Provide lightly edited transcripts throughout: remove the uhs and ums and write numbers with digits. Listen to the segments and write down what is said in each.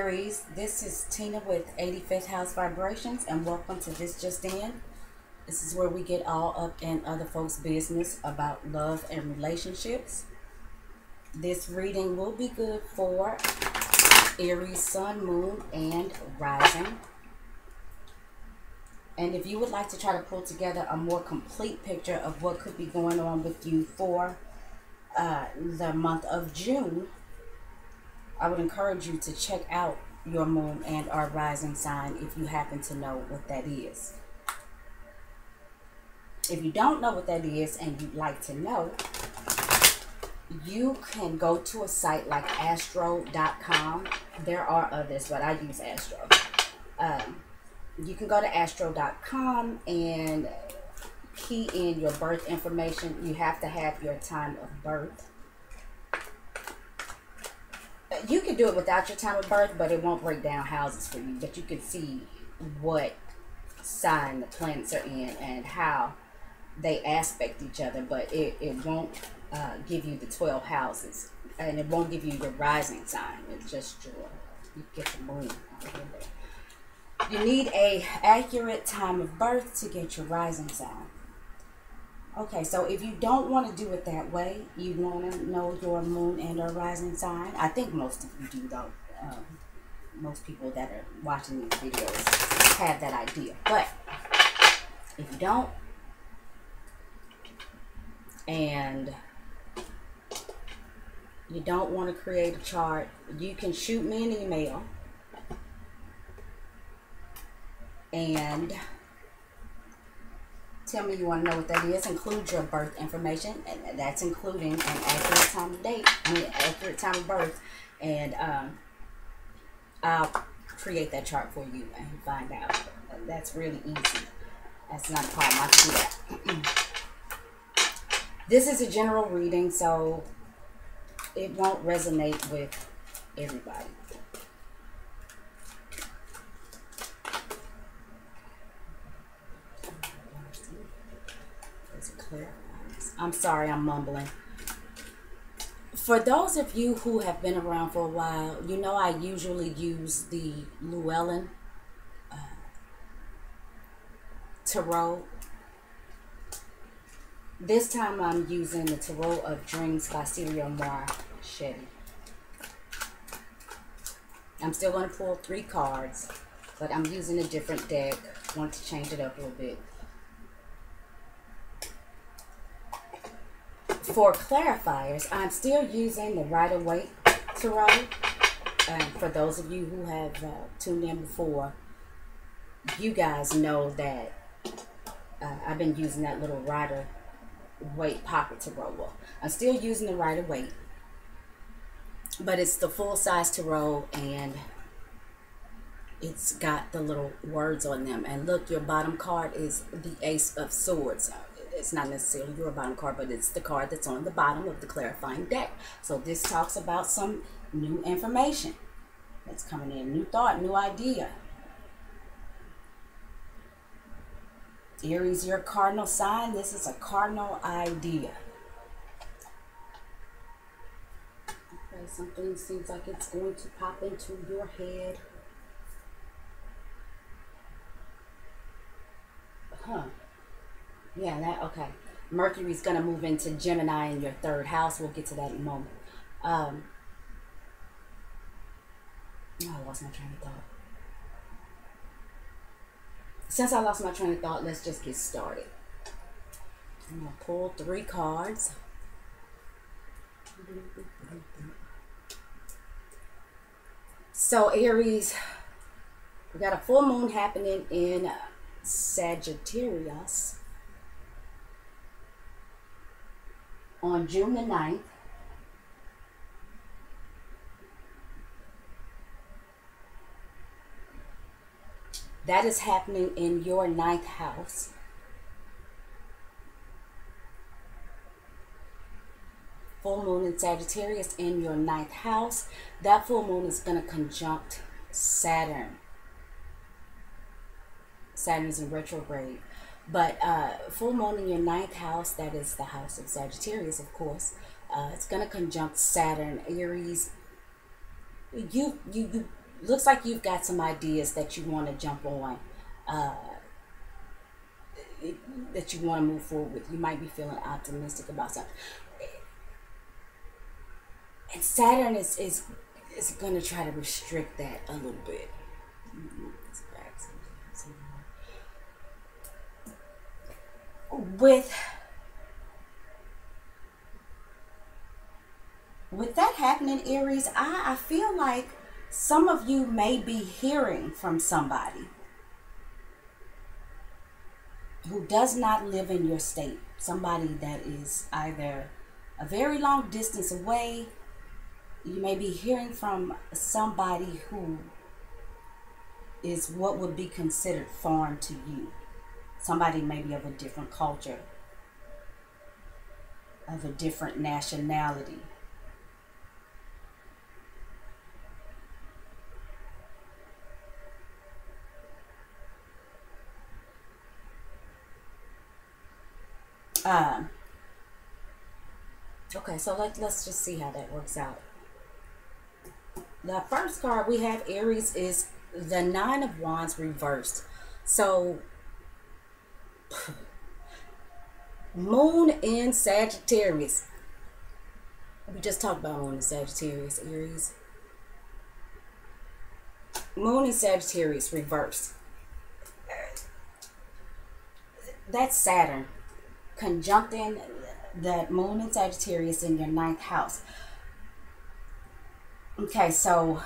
Aries, this is Tina with 85th House Vibrations, and welcome to This Just In. This is where we get all up in other folks' business about love and relationships. This reading will be good for Aries Sun, Moon, and Rising. And if you would like to try to pull together a more complete picture of what could be going on with you for the month of June, I would encourage you to check out your moon and our rising sign if you happen to know what that is. If you don't know what that is and you'd like to know, you can go to a site like astro.com. There are others, but I use Astro. You can go to astro.com and key in your birth information. You have to have your time of birth. You can do it without your time of birth, but it won't break down houses for you. But you can see what sign the planets are in and how they aspect each other. But it won't give you the 12 houses. And it won't give you your rising sign. It's just you get the moon. You need a accurate time of birth to get your rising sign. Okay, so if you don't want to do it that way, you want to know your moon and your rising sign. I think most of you do, though. Most people that are watching these videos have that idea. But if you don't, and you don't want to create a chart, you can shoot me an email and tell me you want to know what that is. Include your birth information, and that's including an accurate time of date, accurate time of birth, and I'll create that chart for you and find out. That's really easy. That's not a problem. I can do that. This is a general reading, so it won't resonate with everybody. I'm sorry, I'm mumbling. For those of you who have been around for a while, you know I usually use the Llewellyn Tarot. This time I'm using the Tarot of Dreams by Ciro Marchetti. I'm still going to pull 3 cards, but I'm using a different deck. I want to change it up a little bit. For clarifiers, I'm still using the Waite Tarot. And for those of you who have tuned in before, you guys know that I've been using that little Waite pocket tarot. Well, I'm still using the Waite, but it's the full-size tarot, and it's got the little words on them. And look, your bottom card is the Ace of Swords. It's not necessarily your bottom card, but it's the card that's on the bottom of the clarifying deck. So this talks about some new information that's coming in, new thought, new idea. Aries, your cardinal sign. This is a cardinal idea. Okay, something seems like it's going to pop into your head. Huh. Yeah, okay. Mercury's going to move into Gemini in your 3rd house. We'll get to that in a moment. I lost my train of thought. Since I lost my train of thought, let's just get started. I'm going to pull 3 cards. So, Aries, we got a full moon happening in Sagittarius on June the 9th. That is happening in your 9th house. Full moon in Sagittarius in your 9th house. That full moon is going to conjunct Saturn. Saturn's in retrograde. But full moon in your 9th house, that is the house of Sagittarius, of course. It's going to conjunct Saturn. Aries, you looks like you've got some ideas that you want to jump on, uh, that you want to move forward with. You might be feeling optimistic about something. And Saturn is going to try to restrict that a little bit. With that happening, Aries, I feel like some of you may be hearing from somebody who does not live in your state. Somebody that is either a very long distance away. You may be hearing from somebody who is what would be considered foreign to you. Somebody maybe of a different culture, of a different nationality. Okay, so let's just see how that works out. The first card we have, Aries, is the Nine of Wands reversed. So, Moon in Sagittarius. We just talked about Moon in Sagittarius, Aries. Moon in Sagittarius reversed. That's Saturn conjuncting that Moon in Sagittarius in your ninth house. Okay, so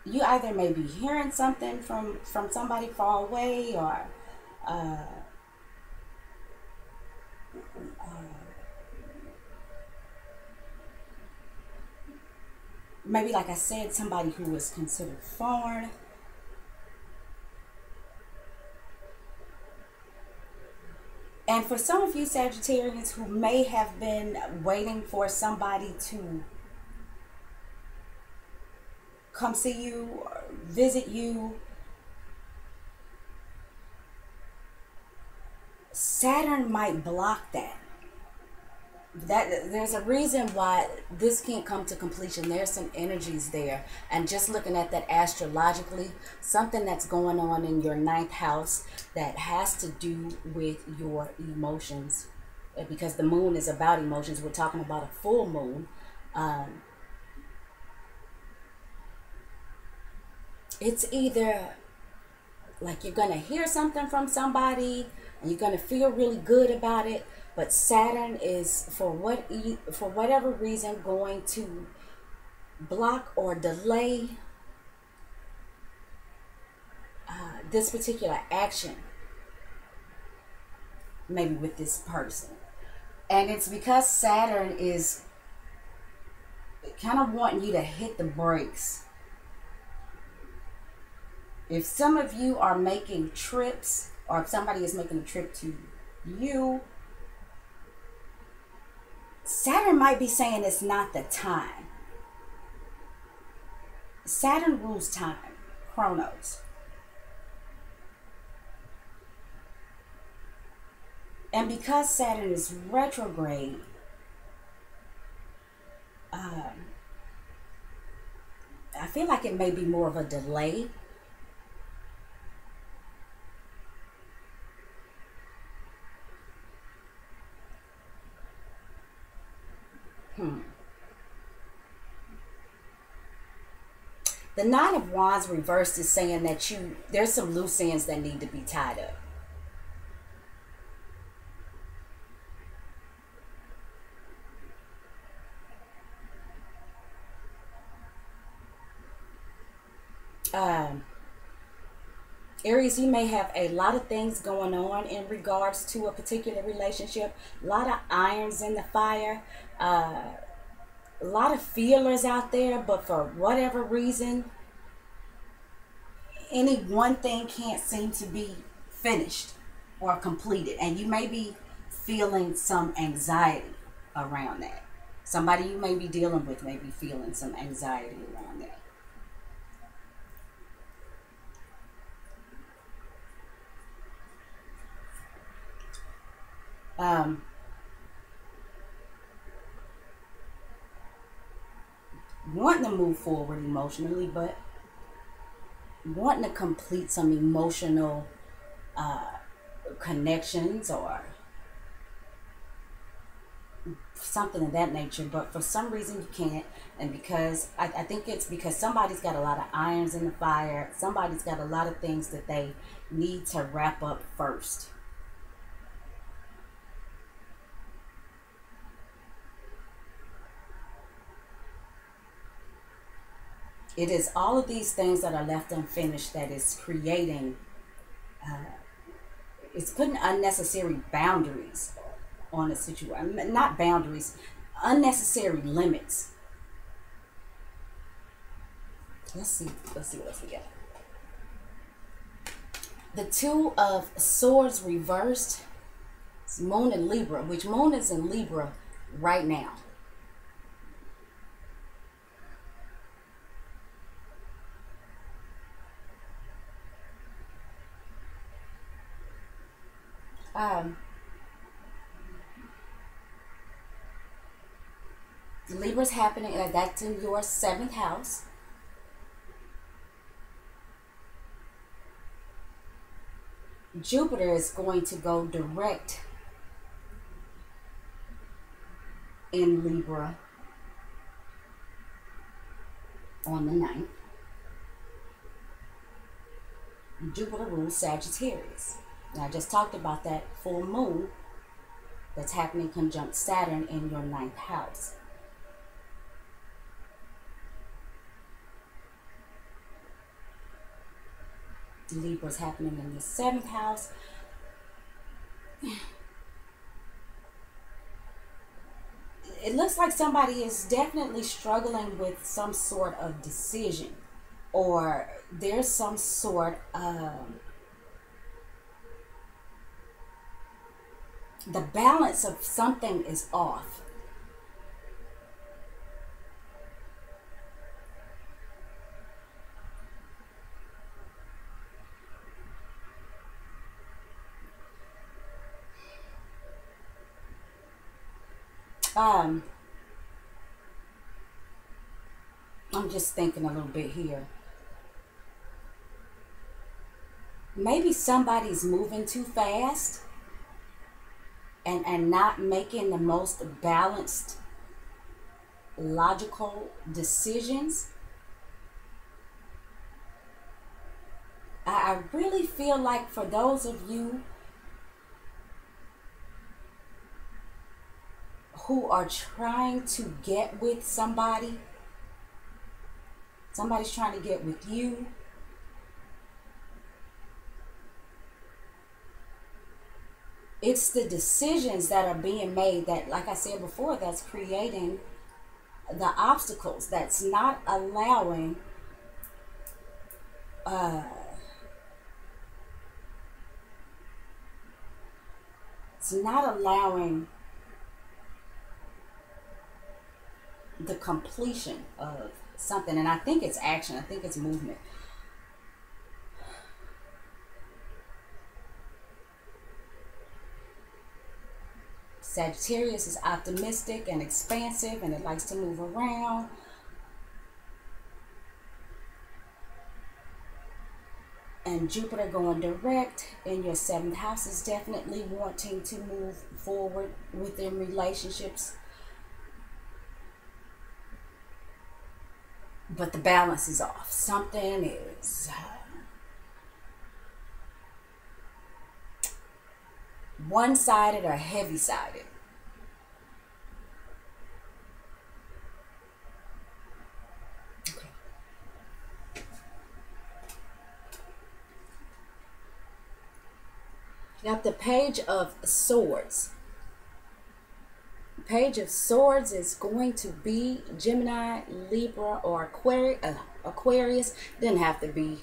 you either may be hearing something from somebody far away, or maybe, like I said, somebody who was considered foreign. And for some of you Sagittarians who may have been waiting for somebody to come see you or visit you, Saturn might block that. There's a reason why this can't come to completion. There's some energies there, and just looking at that astrologically, something that's going on in your ninth house that has to do with your emotions, because the moon is about emotions. We're talking about a full moon. It's either like you're gonna hear something from somebody and you're gonna feel really good about it, but Saturn is, for whatever reason, going to block or delay this particular action, maybe with this person. And it's because Saturn is kind of wanting you to hit the brakes. If some of you are making trips, or if somebody is making a trip to you, Saturn might be saying it's not the time. Saturn rules time, chronos. And because Saturn is retrograde, I feel like it may be more of a delay. The Nine of Wands reversed is saying that there's some loose ends that need to be tied up. Aries, you may have a lot of things going on in regards to a particular relationship. A lot of irons in the fire. A lot of feelers out there, but for whatever reason, any one thing can't seem to be finished or completed. And you may be feeling some anxiety around that. Somebody you may be dealing with may be feeling some anxiety around that. wanting to move forward emotionally, but wanting to complete some emotional connections or something of that nature, but for some reason you can't. And because I think it's because somebody's got a lot of irons in the fire, somebody's got a lot of things that they need to wrap up first. It is all of these things that are left unfinished that is creating, it's putting unnecessary boundaries on a situation. Not boundaries, unnecessary limits. Let's see what else we got. The Two of Swords reversed. It's Moon in Libra, which Moon is in Libra right now. Um, Libra's happening, that's in your seventh house. Jupiter is going to go direct in Libra on the 9th. Jupiter rules Sagittarius. Now, I just talked about that full moon that's happening conjunct Saturn in your 9th house. Libra's happening in the 7th house. It looks like somebody is definitely struggling with some sort of decision, or there's some sort of the balance of something is off. I'm just thinking a little bit here. Maybe somebody's moving too fast and not making the most balanced, logical decisions. I really feel like for those of you who are trying to get with somebody, somebody's trying to get with you, it's the decisions that are being made that, like I said before, that's creating the obstacles, that's not allowing it's not allowing the completion of something. And I think it's action, I think it's movement. Sagittarius is optimistic and expansive, and it likes to move around. And Jupiter going direct in your 7th house is definitely wanting to move forward within relationships. But the balance is off. Something is one-sided or heavy-sided. Okay. Now the Page of Swords. Page of Swords is going to be Gemini, Libra, or Aquarius. Doesn't have to be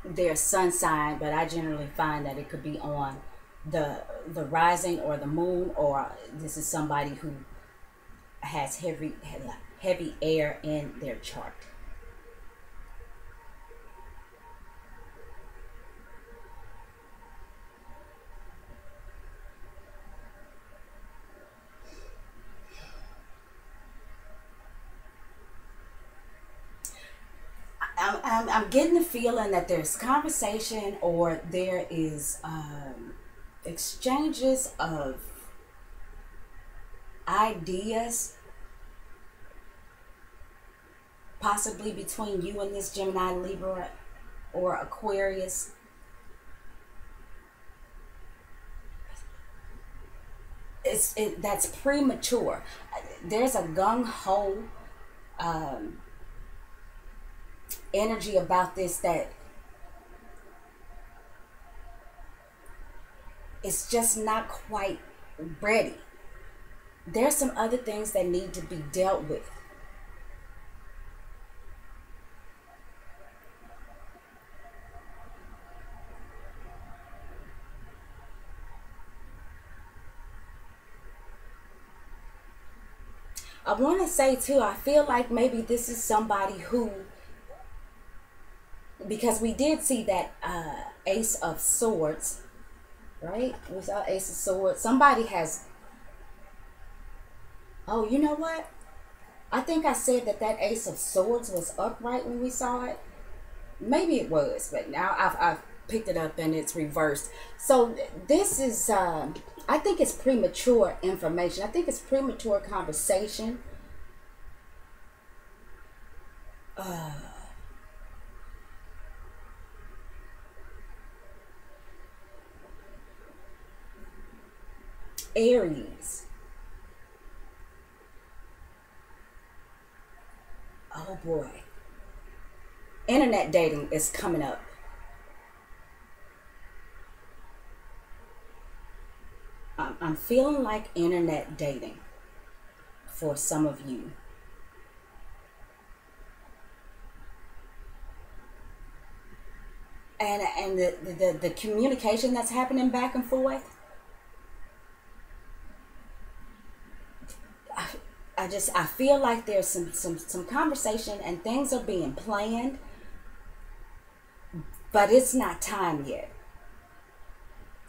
their sun sign, but I generally find that it could be on the rising or the moon, or this is somebody who has heavy air in their chart. I'm getting the feeling that there's conversation or there is exchanges of ideas, possibly between you and this Gemini, Libra, or Aquarius. That's premature. There's a gung ho energy about this that it's just not quite ready. There's some other things that need to be dealt with. I want to say too, I feel like maybe this is somebody who, because we did see that Ace of Swords, right? We saw Ace of Swords. Somebody has, oh, you know what? I think I said that Ace of Swords was upright when we saw it. Maybe it was, but now I've picked it up and it's reversed. So this is, I think it's premature information. I think it's premature conversation. Aries. Oh boy. Internet dating is coming up. I'm feeling like internet dating for some of you. And the communication that's happening back and forth. I feel like there's some conversation and things are being planned, but it's not time yet.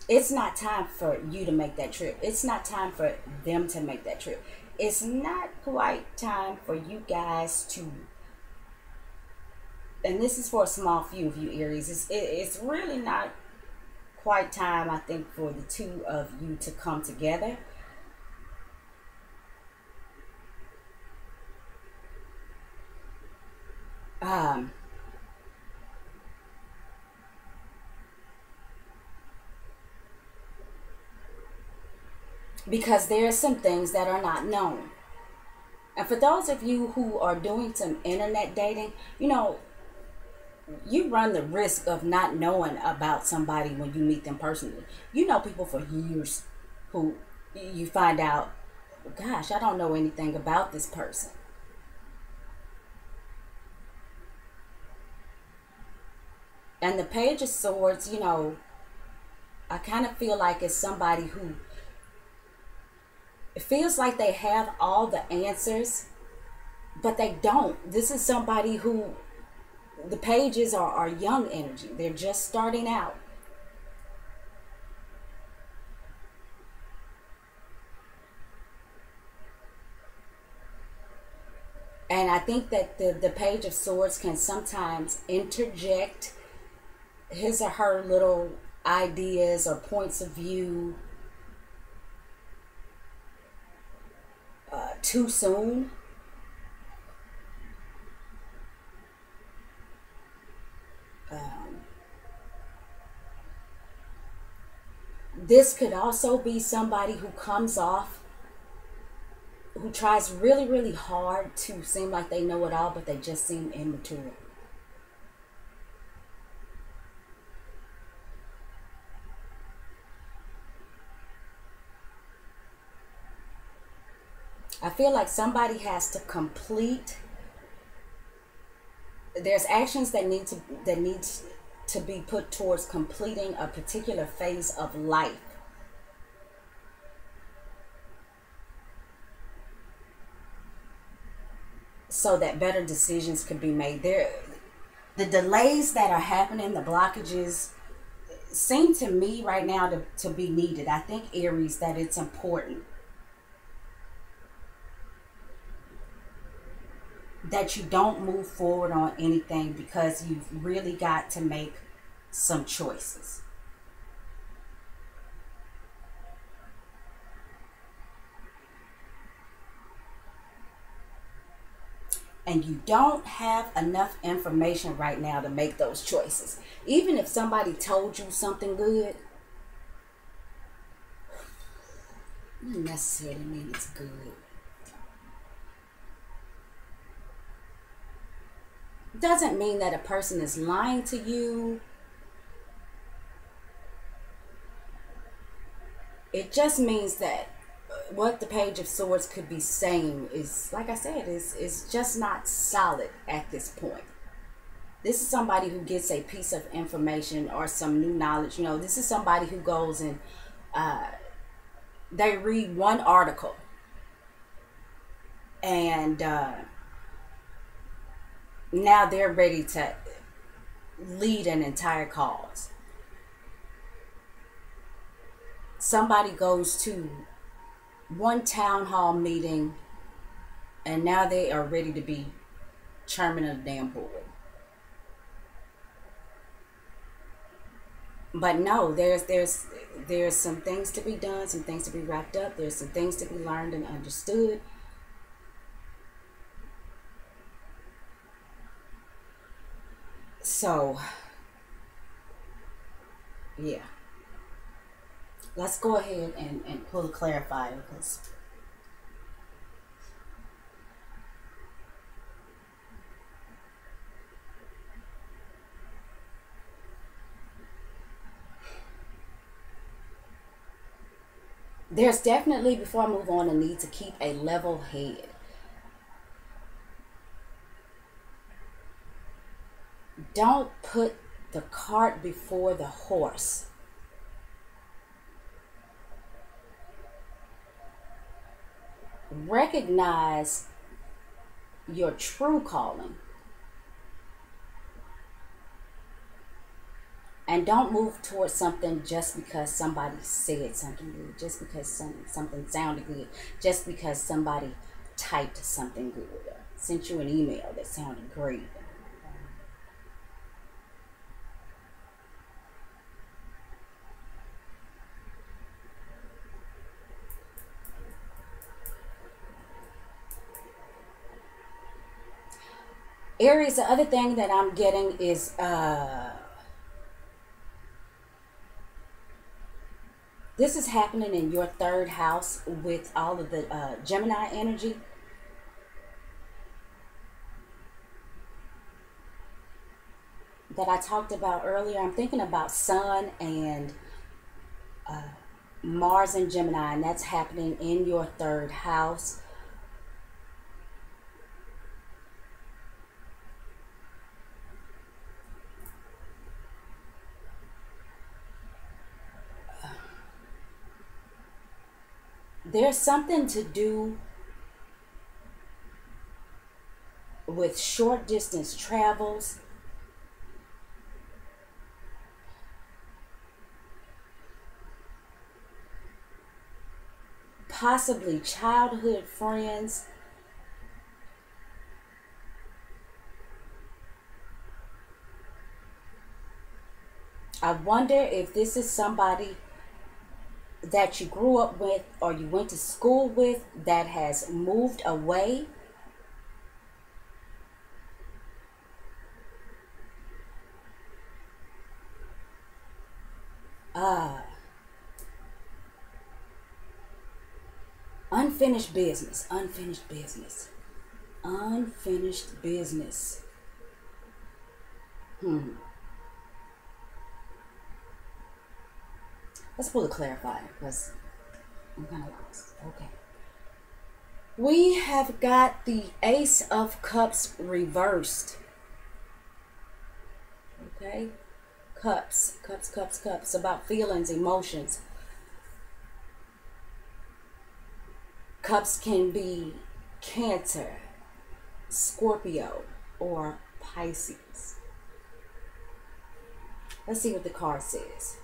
It's not time for you to make that trip. It's not time for them to make that trip. It's not quite time for you guys to, and this is for a small few of you Aries, it's really not quite time, I think, for the two of you to come together. Because there are some things that are not known. And for those of you who are doing some internet dating, you know, you run the risk of not knowing about somebody when you meet them personally. You know people for years who you find out, gosh, I don't know anything about this person. And the Page of Swords, you know, I kind of feel like it's somebody who, it feels like they have all the answers, but they don't. This is somebody who, the pages are young energy. They're just starting out. And I think that the Page of Swords can sometimes interject his or her little ideas or points of view too soon. This could also be somebody who comes off, who tries really, really hard to seem like they know it all, but they just seem immature. I feel like somebody has to complete, there's actions that needs to be put towards completing a particular phase of life. So that better decisions can be made. The delays that are happening, the blockages, seem to me right now to be needed. I think, Aries, that it's important. that you don't move forward on anything because you've really got to make some choices. And you don't have enough information right now to make those choices. Even if somebody told you something good, doesn't necessarily mean it's good. Doesn't mean that a person is lying to you. It just means that what the Page of Swords could be saying is, like I said, is just not solid at this point. This is somebody who gets a piece of information or some new knowledge. You know, this is somebody who goes and they read one article and now they're ready to lead an entire cause. Somebody goes to one town hall meeting and now they are ready to be chairman of the damn board. But no, there's some things to be done, some things to be wrapped up, there's some things to be learned and understood. So yeah, let's go ahead and pull a clarifier, because there's definitely, before I move on, a need to keep a level head. Don't put the cart before the horse. Recognize your true calling. And don't move towards something just because somebody said something good, just because something sounded good, just because somebody typed something good, or sent you an email that sounded great. Aries, the other thing that I'm getting is this is happening in your third house with all of the Gemini energy. That I talked about earlier. I'm thinking about Sun and Mars and Gemini, and that's happening in your third house. There's something to do with short distance travels. Possibly childhood friends. I wonder if this is somebody that you grew up with or you went to school with that has moved away. Unfinished business, unfinished business, unfinished business. Let's pull a clarifier because I'm kind of lost. Okay. We have got the Ace of Cups reversed. Okay. Cups, cups, cups, cups. About feelings, emotions. Cups can be Cancer, Scorpio, or Pisces. Let's see what the card says.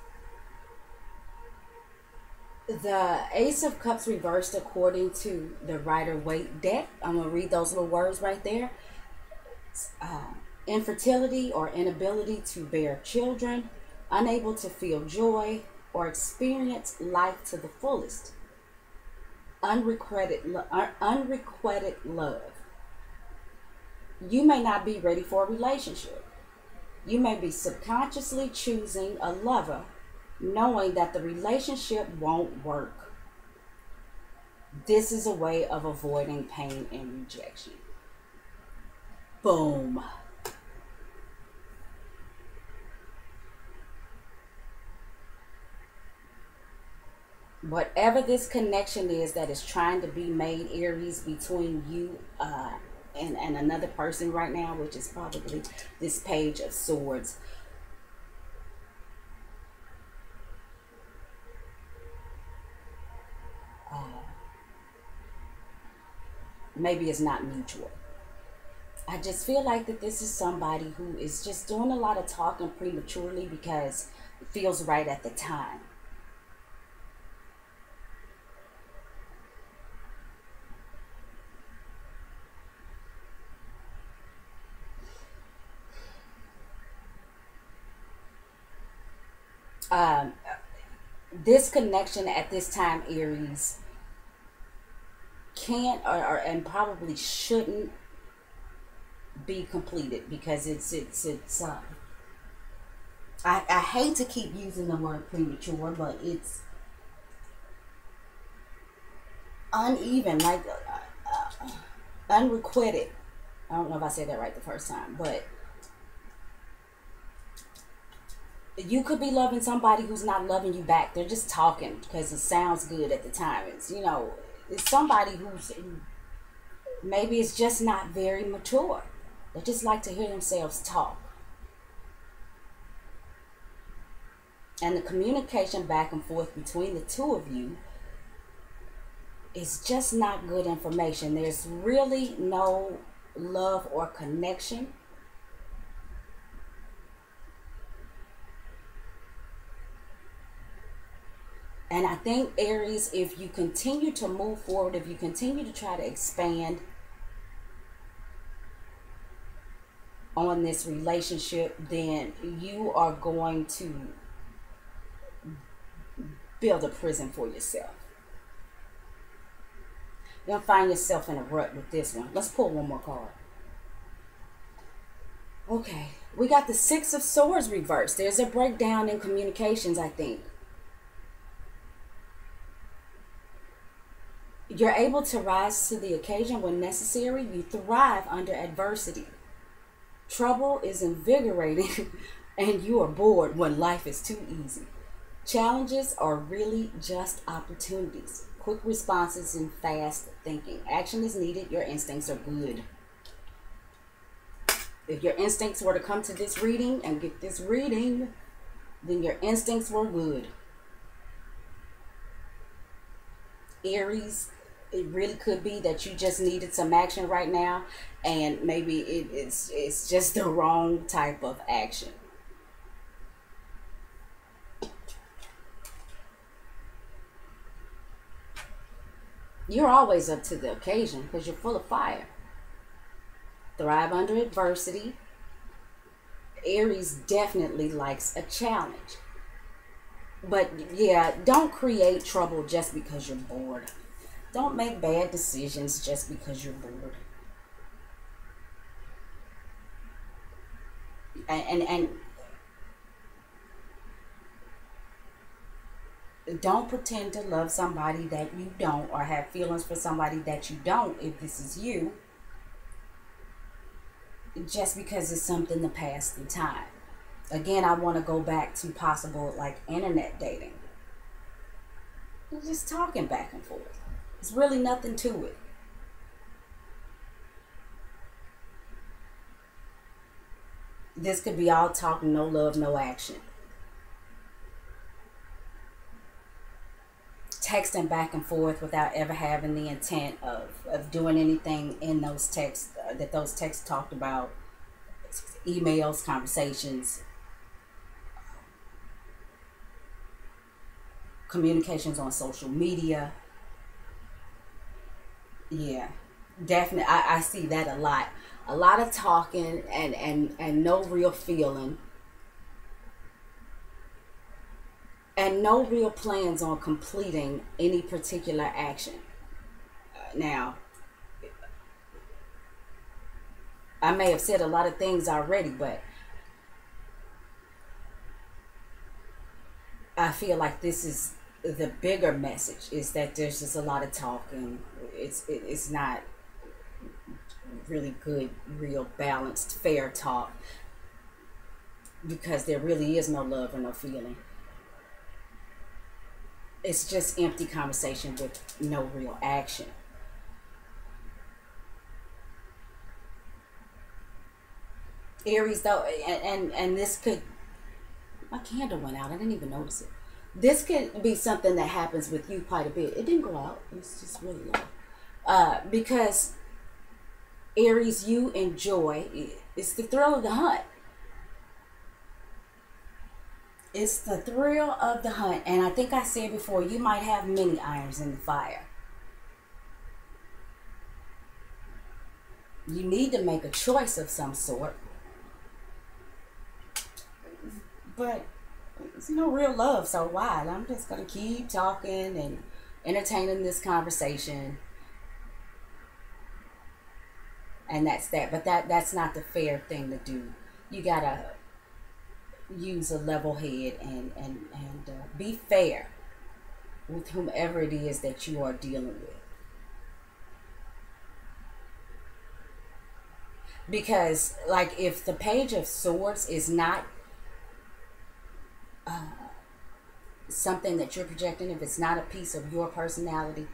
The Ace of Cups reversed according to the Rider Waite deck. I'm going to read those little words right there. Uh, Infertility or inability to bear children, unable to feel joy or experience life to the fullest, unrequited love. You may not be ready for a relationship. You may be subconsciously choosing a lover, knowing that the relationship won't work. This is a way of avoiding pain and rejection. Boom. Whatever this connection is that is trying to be made, Aries, between you and another person right now, which is probably this Page of Swords. Maybe it's not mutual. I just feel like that this is somebody who is just doing a lot of talking prematurely because it feels right at the time. Um, this connection at this time, Aries, can't and probably shouldn't be completed because it's I hate to keep using the word premature, but it's uneven, like unrequited. I don't know if I said that right the first time, but you could be loving somebody who's not loving you back. They're just talking because it sounds good at the time. It's, you know, it's somebody who's maybe it's just not very mature. They just like to hear themselves talk. And the communication back and forth between the two of you is just not good information. There's really no love or connection. And I think, Aries, if you continue to move forward, if you continue to try to expand on this relationship, then you are going to build a prison for yourself. You're going to find yourself in a rut with this one. Let's pull one more card. Okay, we got the Six of Swords reversed. There's a breakdown in communications, I think. You're able to rise to the occasion when necessary. You thrive under adversity. Trouble is invigorating and you are bored when life is too easy. Challenges are really just opportunities. Quick responses and fast thinking. Action is needed. Your instincts are good. If your instincts were to come to this reading and get this reading, then your instincts were good. Aries, it really could be that you just needed some action right now, and maybe it's just the wrong type of action. You're always up to the occasion because you're full of fire. Thrive under adversity. Aries definitely likes a challenge. But yeah, don't create trouble just because you're bored. Don't make bad decisions just because you're bored. And don't pretend to love somebody that you don't, or have feelings for somebody that you don't, if this is you, just because it's something to pass the time. Again, I want to go back to possible like internet dating. You're just talking back and forth. There's really nothing to it. This could be all talk, no love, no action. Texting back and forth without ever having the intent of doing anything in those texts that those texts talked about. Emails, conversations. communications on social media. Yeah, definitely. I see that a lot. A lot of talking and no real feeling and no real plans on completing any particular action. Now, I may have said a lot of things already, but I feel like this is the bigger message is that there's just a lot of talking. It's not really good, real balanced, fair talk because there really is no love or no feeling. It's just empty conversation with no real action. Aries though, and this could, my candle went out. I didn't even notice it. This could be something that happens with you quite a bit. It didn't go out. It's just really low. Because Aries, you enjoy, it's the thrill of the hunt. It's the thrill of the hunt. And I think I said before, you might have many irons in the fire. You need to make a choice of some sort. But there's no real love, so why? I'm just going to keep talking and entertaining this conversation. And that's that. But that's not the fair thing to do. You got to use a level head and be fair with whomever it is that you are dealing with. Because, like, if the Page of Swords is not something that you're projecting, if it's not a piece of your personality,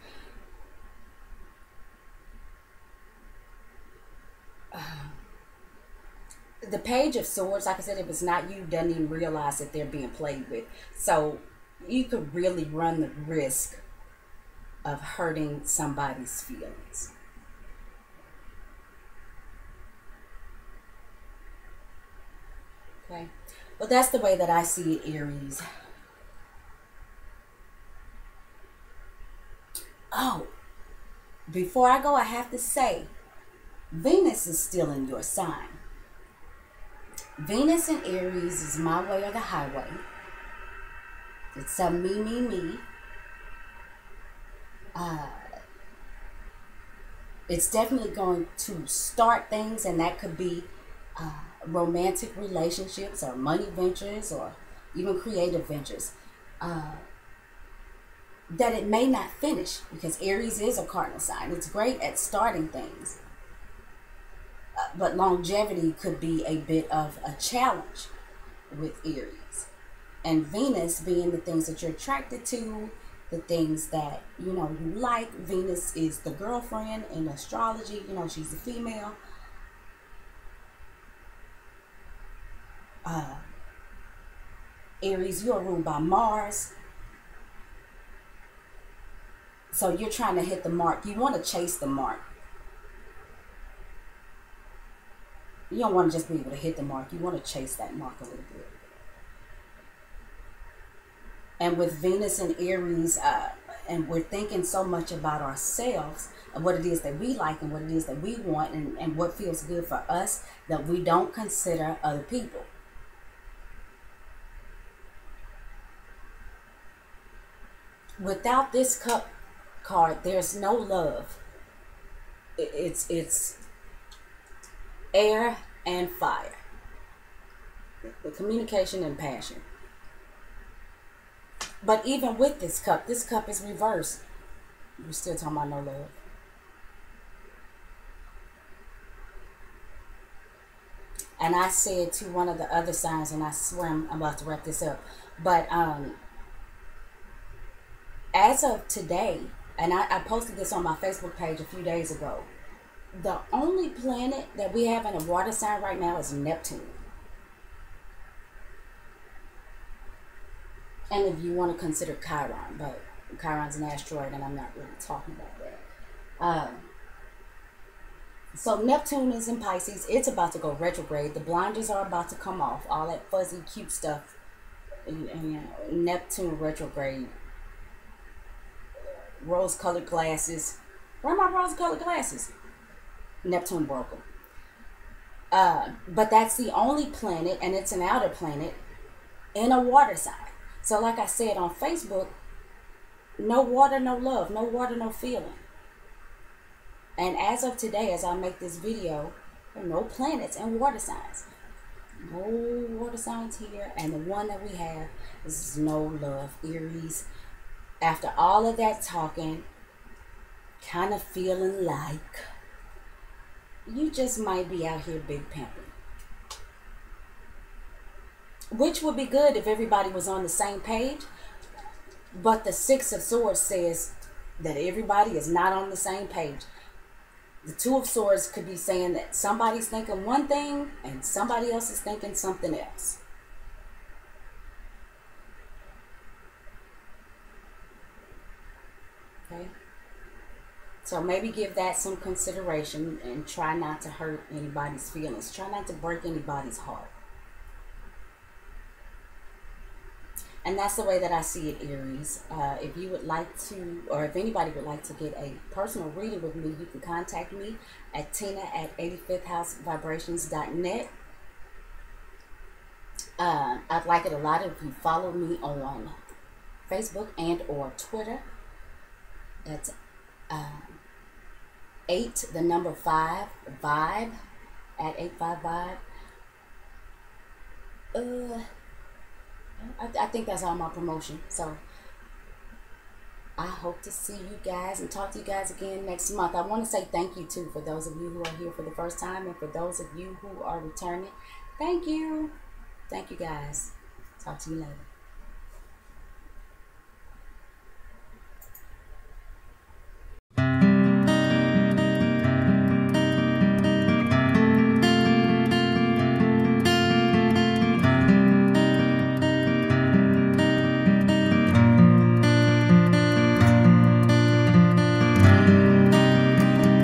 the Page of Swords, like I said, if it's not you, doesn't even realize that they're being played with. So you could really run the risk of hurting somebody's feelings. Okay. Well, that's the way that I see it, Aries. Oh, before I go, I have to say, Venus is still in your sign. Venus in Aries is my way or the highway. It's a me. It's definitely going to start things, and that could be romantic relationships or money ventures or even creative ventures. That it may not finish because Aries is a cardinal sign. It's great at starting things. But longevity could be a bit of a challenge with Aries. And Venus being the things that you're attracted to, the things that, you like. Venus is the girlfriend in astrology. She's a female. Aries, you are ruled by Mars. So you're trying to hit the mark. You want to chase the mark. You don't want to just be able to hit the mark. You want to chase that mark a little bit. And with Venus and Aries, and we're thinking so much about ourselves, and what it is that we like and what it is that we want and what feels good for us, that we don't consider other people. Without this cup card, there's no love. It's air and fire. The communication and passion. But even with this cup is reversed. We're still talking about no love. And I said to one of the other signs, and I swear I'm about to wrap this up, but as of today, and I posted this on my Facebook page a few days ago, the only planet that we have in a water sign right now is Neptune. And if you want to consider Chiron, but Chiron's an asteroid and I'm not really talking about that. So Neptune is in Pisces. It's about to go retrograde. The blinders are about to come off. All that fuzzy, cute stuff. And Neptune retrograde rose-colored glasses. Where are my rose-colored glasses? Neptune broke them. But that's the only planet, and it's an outer planet, in a water sign. So like I said on Facebook, no water, no love. No water, no feeling. And as of today, as I make this video, there are no planets and water signs. No water signs here. And the one that we have is no love. Aries. After all of that talking, kind of feeling like you just might be out here big pimping. Which would be good if everybody was on the same page. But the Six of Swords says that everybody is not on the same page. The Two of Swords could be saying that somebody's thinking one thing and somebody else is thinking something else. Okay? So maybe give that some consideration and try not to hurt anybody's feelings. Try not to break anybody's heart. And that's the way that I see it, Aries. If you would like to, or if anybody would like to get a personal reading with me, you can contact me at tina@85thHouseVibrations.net. I'd like it a lot if you follow me on Facebook and or Twitter. That's 8, the number 5, vibe, at 85vibe. I think that's all my promotion. So I hope to see you guys and talk to you guys again next month. I want to say thank you too for those of you who are here for the first time, and for those of you who are returning. Thank you. Thank you guys. Talk to you later.